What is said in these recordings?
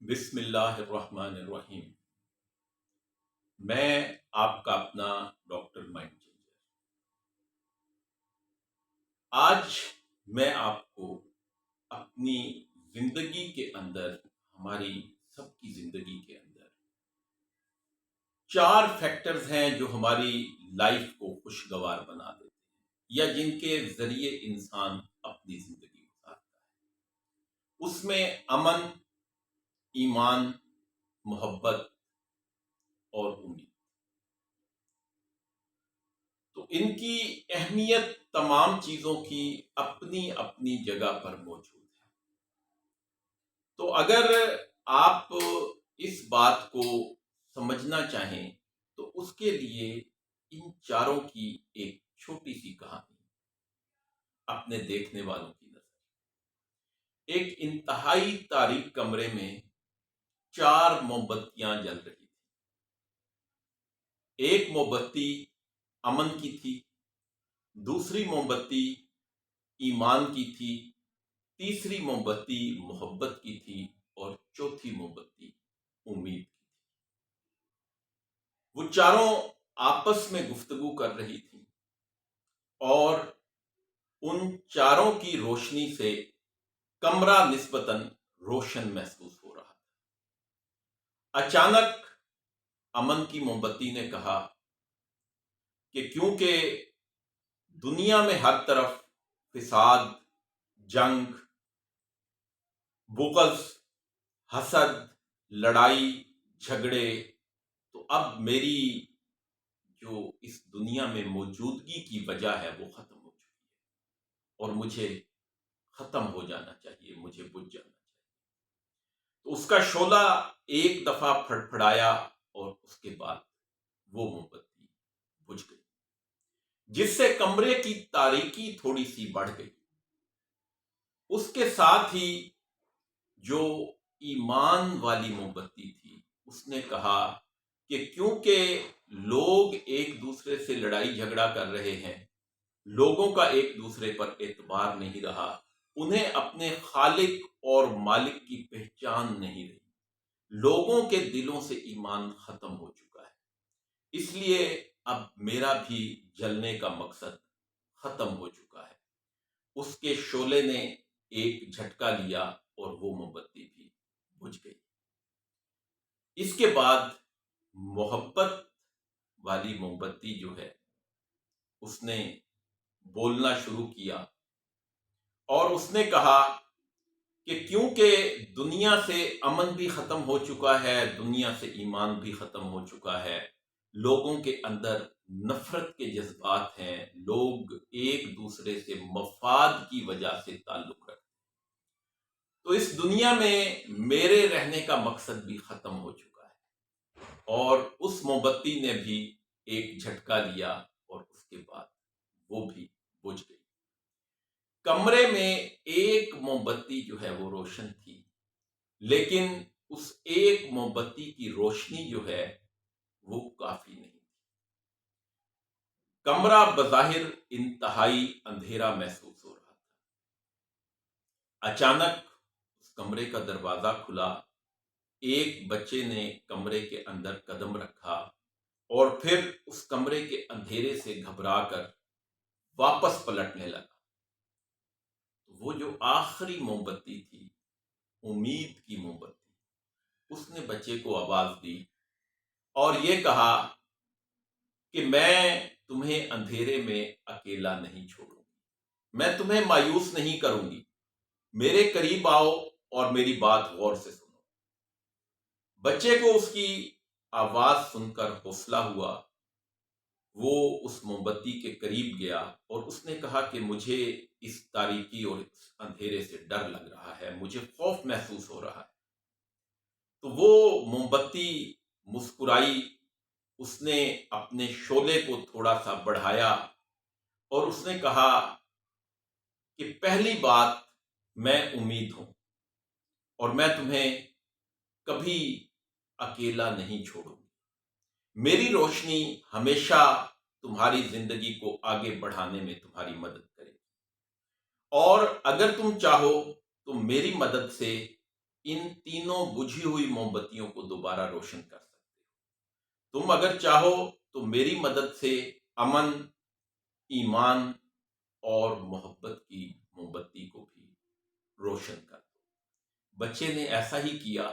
بسم اللہ الرحمن الرحیم۔ میں آپ کا اپنا ڈاکٹر مائنڈ چینجر۔ آج میں آپ کو اپنی زندگی کے اندر، ہماری سب کی زندگی کے اندر 4 فیکٹرز ہیں جو ہماری لائف کو خوشگوار بنا دیتے ہیں یا جن کے ذریعے انسان اپنی زندگی گزارتا ہے۔ اس میں امن، ایمان، محبت اور امید۔ تو ان کی اہمیت تمام چیزوں کی اپنی اپنی جگہ پر موجود ہے۔ تو اگر آپ اس بات کو سمجھنا چاہیں تو اس کے لیے ان چاروں کی ایک چھوٹی سی کہانی اپنے دیکھنے والوں کی نظر۔ ایک انتہائی تاریک کمرے میں 4 موم بتیاں جل رہی تھیں۔ ایک موم بتی امن کی تھی، دوسری موم بتی ایمان کی تھی، تیسری موم بتی محبت کی تھی اور چوتھی موم بتی امید کی تھی۔ وہ چاروں آپس میں گفتگو کر رہی تھیں اور ان چاروں کی روشنی سے کمرہ نسبتاً روشن محسوس ہو رہا تھا۔ اچانک امن کی موم بتی نے کہا کہ کیونکہ دنیا میں ہر طرف فساد، جنگ، بغض، حسد، لڑائی جھگڑے، تو اب میری جو اس دنیا میں موجودگی کی وجہ ہے وہ ختم ہو چکی ہے اور مجھے ختم ہو جانا چاہیے، مجھے بجھ جانا چاہیے۔ تو اس کا شعلہ ایک دفعہ پھڑ پھڑایا اور اس کے بعد وہ موم بتی بجھ گئی، جس سے کمرے کی تاریکی تھوڑی سی بڑھ گئی۔ اس کے ساتھ ہی جو ایمان والی موم بتی تھی اس نے کہا کہ کیونکہ لوگ ایک دوسرے سے لڑائی جھگڑا کر رہے ہیں، لوگوں کا ایک دوسرے پر اعتبار نہیں رہا، انہیں اپنے خالق اور مالک کی پہچان نہیں رہی، لوگوں کے دلوں سے ایمان ختم ہو چکا ہے، اس لیے اب میرا بھی جلنے کا مقصد ختم ہو چکا ہے۔ اس کے شعلے نے ایک جھٹکا لیا اور وہ موم بتی بھی بجھ گئی۔ اس کے بعد محبت والی موم بتی جو ہے اس نے بولنا شروع کیا اور اس نے کہا کہ کیونکہ دنیا سے امن بھی ختم ہو چکا ہے، دنیا سے ایمان بھی ختم ہو چکا ہے، لوگوں کے اندر نفرت کے جذبات ہیں، لوگ ایک دوسرے سے مفاد کی وجہ سے تعلق رکھتے ہیں، تو اس دنیا میں میرے رہنے کا مقصد بھی ختم ہو چکا ہے۔ اور اس موم بتی نے بھی ایک جھٹکا لیا اور اس کے بعد وہ بھی بجھ گئی۔ کمرے میں ایک موم بتی جو ہے وہ روشن تھی، لیکن اس ایک موم بتی کی روشنی جو ہے وہ کافی نہیں تھی۔ کمرہ بظاہر انتہائی اندھیرا محسوس ہو رہا تھا۔ اچانک اس کمرے کا دروازہ کھلا، ایک بچے نے کمرے کے اندر قدم رکھا اور پھر اس کمرے کے اندھیرے سے گھبرا کر واپس پلٹنے لگا۔ وہ جو آخری موم بتی تھی، امید کی موم بتی، اس نے بچے کو آواز دی اور یہ کہا کہ میں تمہیں اندھیرے میں اکیلا نہیں چھوڑوں گی، میں تمہیں مایوس نہیں کروں گی، میرے قریب آؤ اور میری بات غور سے سنو۔ بچے کو اس کی آواز سن کر حوصلہ ہوا، وہ اس موم بتی کے قریب گیا اور اس نے کہا کہ مجھے اس تاریکی اور اس اندھیرے سے ڈر لگ رہا ہے، مجھے خوف محسوس ہو رہا ہے۔ تو وہ موم بتی مسکرائی، اس نے اپنے شعلے کو تھوڑا سا بڑھایا اور اس نے کہا کہ پہلی بات، میں امید ہوں اور میں تمہیں کبھی اکیلا نہیں چھوڑوں گی، میری روشنی ہمیشہ تمہاری زندگی کو آگے بڑھانے میں تمہاری مدد کرے گی، اور اگر تم چاہو تو میری مدد سے ان تینوں بجھی ہوئی موم بتیوں کو دوبارہ روشن کر سکتے ہو۔ تم اگر چاہو تو میری مدد سے امن، ایمان اور محبت کی موم بتی کو بھی روشن کر دو۔ بچے نے ایسا ہی کیا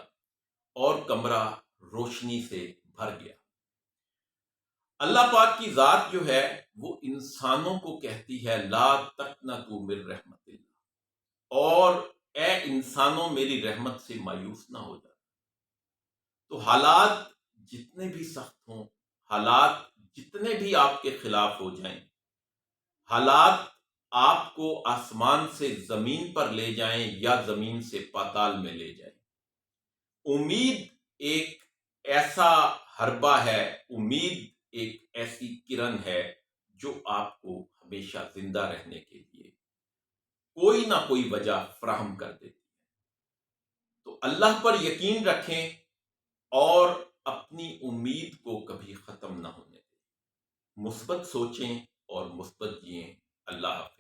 اور کمرہ روشنی سے بھر گیا۔ اللہ پاک کی ذات جو ہے وہ انسانوں کو کہتی ہے لا تقنطوا من رحمت اللہ، اور اے انسانوں میری رحمت سے مایوس نہ ہو جانا۔ تو حالات جتنے بھی سخت ہوں، حالات جتنے بھی آپ کے خلاف ہو جائیں، حالات آپ کو آسمان سے زمین پر لے جائیں یا زمین سے پاتال میں لے جائیں، امید ایک ایسا حربہ ہے، امید ایک ایسی کرن ہے جو آپ کو ہمیشہ زندہ رہنے کے لیے کوئی نہ کوئی وجہ فراہم کر دیتی ہے۔ تو اللہ پر یقین رکھیں اور اپنی امید کو کبھی ختم نہ ہونے دیں، مثبت سوچیں اور مثبت جئیں۔ اللہ حافظ۔